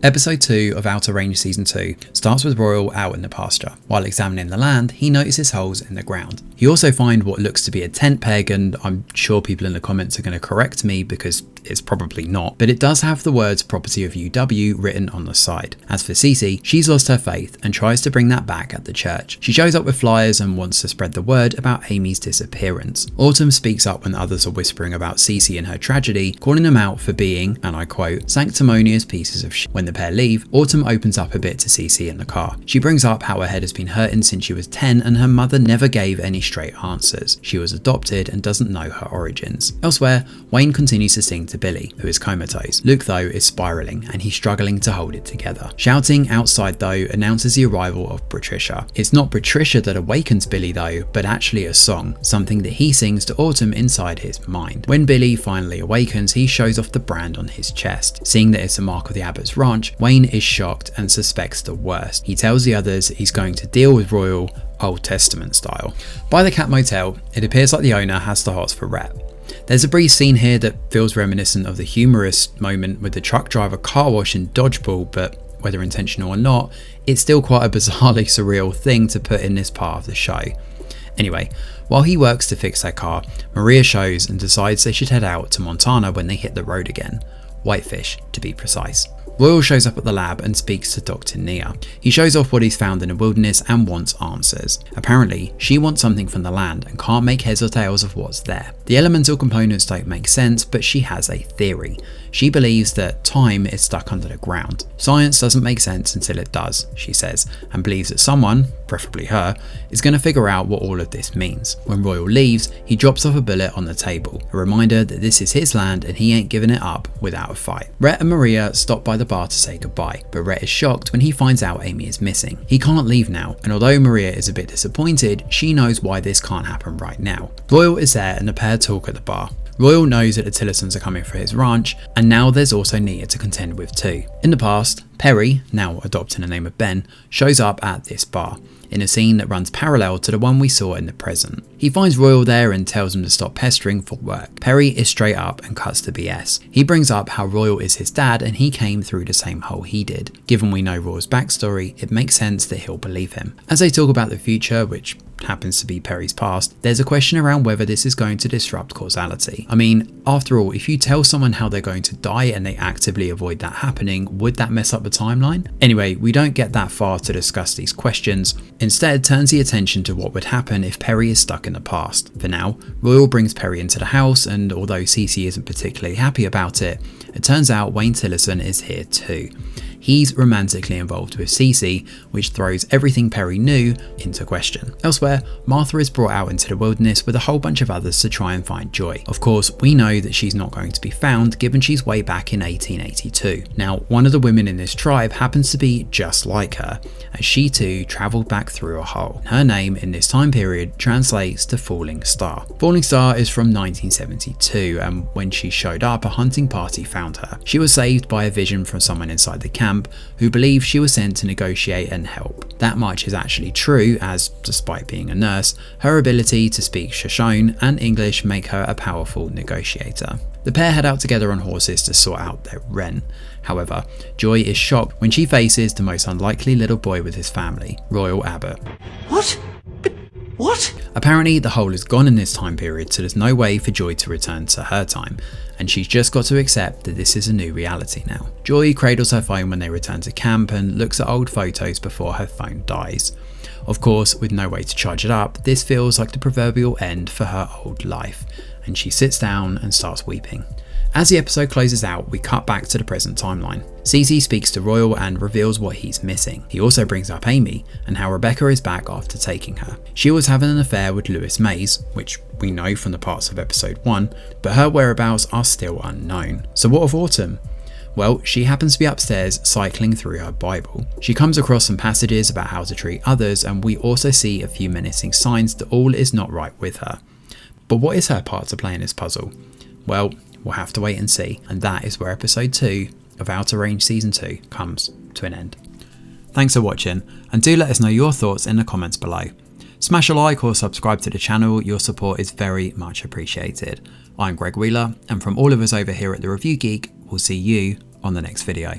Episode 2 of Outer Range Season 2 starts with Royal out in the pasture. While examining the land, he notices holes in the ground. He also finds what looks to be a tent peg, and I'm sure people in the comments are going to correct me because it's probably not, but it does have the words property of UW written on the side. As for Cece, she's lost her faith and tries to bring that back at the church. She shows up with flyers and wants to spread the word about Amy's disappearance. Autumn speaks up when others are whispering about Cece and her tragedy, calling them out for being, and I quote, sanctimonious pieces of shit. When the pair leave, Autumn opens up a bit to Cece in the car. She brings up how her head has been hurting since she was 10 and her mother never gave any straight answers. She was adopted and doesn't know her origins. Elsewhere, Wayne continues to sing to Billy, who is comatose. Luke though is spiraling and he's struggling to hold it together. Shouting outside though announces the arrival of Patricia. It's not Patricia that awakens Billy though, but actually a song, something that he sings to Autumn inside his mind. When Billy finally awakens, he shows off the brand on his chest. Seeing that it's a mark of the Abbott's ranch, Wayne is shocked and suspects the worst. He tells the others he's going to deal with Royal Old Testament style. By the Cat Motel, it appears like the owner has the hots for Rhett. There's a brief scene here that feels reminiscent of the humorous moment with the truck driver car wash in Dodgeball, but whether intentional or not, it's still quite a bizarrely surreal thing to put in this part of the show. Anyway, while he works to fix their car, Maria shows and decides they should head out to Montana when they hit the road again. Whitefish, to be precise. Royal shows up at the lab and speaks to Dr. Nia. He shows off what he's found in the wilderness and wants answers. Apparently, she wants something from the land and can't make heads or tails of what's there. The elemental components don't make sense, but she has a theory. She believes that time is stuck under the ground. Science doesn't make sense until it does, she says, and believes that someone, preferably her, is going to figure out what all of this means. When Royal leaves, he drops off a bullet on the table, a reminder that this is his land and he ain't giving it up without a fight. Rhett and Maria stop by the bar to say goodbye, but Rhett is shocked when he finds out Amy is missing. He can't leave now, and although Maria is a bit disappointed, she knows why this can't happen right now. Royal is there and the pair talk at the bar. Royal knows that the Tillersons are coming for his ranch, and now there's also Nia to contend with too. In the past, Perry, now adopting the name of Ben, shows up at this bar, in a scene that runs parallel to the one we saw in the present. He finds Royal there and tells him to stop pestering for work. Perry is straight up and cuts to BS. He brings up how Royal is his dad and he came through the same hole he did. Given we know Royal's backstory, it makes sense that he'll believe him. As they talk about the future, which happens to be Perry's past, there's a question around whether this is going to disrupt causality. I mean, after all, if you tell someone how they're going to die and they actively avoid that happening, would that mess up the timeline? Anyway, we don't get that far to discuss these questions. Instead, turns the attention to what would happen if Perry is stuck in the past. For now, Royal brings Perry into the house, and although Cece isn't particularly happy about it, it turns out Wayne Tillerson is here too. He's romantically involved with Cece, which throws everything Perry knew into question. Elsewhere, Martha is brought out into the wilderness with a whole bunch of others to try and find Joy. Of course, we know that she's not going to be found given she's way back in 1882. Now, one of the women in this tribe happens to be just like her, as she too travelled back through a hole. Her name in this time period translates to Falling Star. Falling Star is from 1972, and when she showed up, a hunting party found her. She was saved by a vision from someone inside the camp who believed she was sent to negotiate and help. That much is actually true, as despite being a nurse, her ability to speak Shoshone and English make her a powerful negotiator. The pair head out together on horses to sort out their rent. However, Joy is shocked when she faces the most unlikely little boy with his family, Royal Abbott. What? What? Apparently the hole is gone in this time period, so there's no way for Joy to return to her time, and she's just got to accept that this is a new reality now. Joy cradles her phone when they return to camp and looks at old photos before her phone dies. Of course, with no way to charge it up, this feels like the proverbial end for her old life, and she sits down and starts weeping. As the episode closes out, we cut back to the present timeline. Cece speaks to Royal and reveals what he's missing. He also brings up Amy and how Rebecca is back after taking her. She was having an affair with Lewis Mays, which we know from the parts of episode 1, but her whereabouts are still unknown. So what of Autumn? Well, she happens to be upstairs cycling through her Bible. She comes across some passages about how to treat others, and we also see a few menacing signs that all is not right with her. But what is her part to play in this puzzle? Well, we'll have to wait and see, and that is where episode 2 of Outer Range Season 2 comes to an end. Thanks for watching, and do let us know your thoughts in the comments below. Smash a like or subscribe to the channel, your support is very much appreciated. I'm Greg Wheeler, and from all of us over here at The Review Geek, we'll see you on the next video.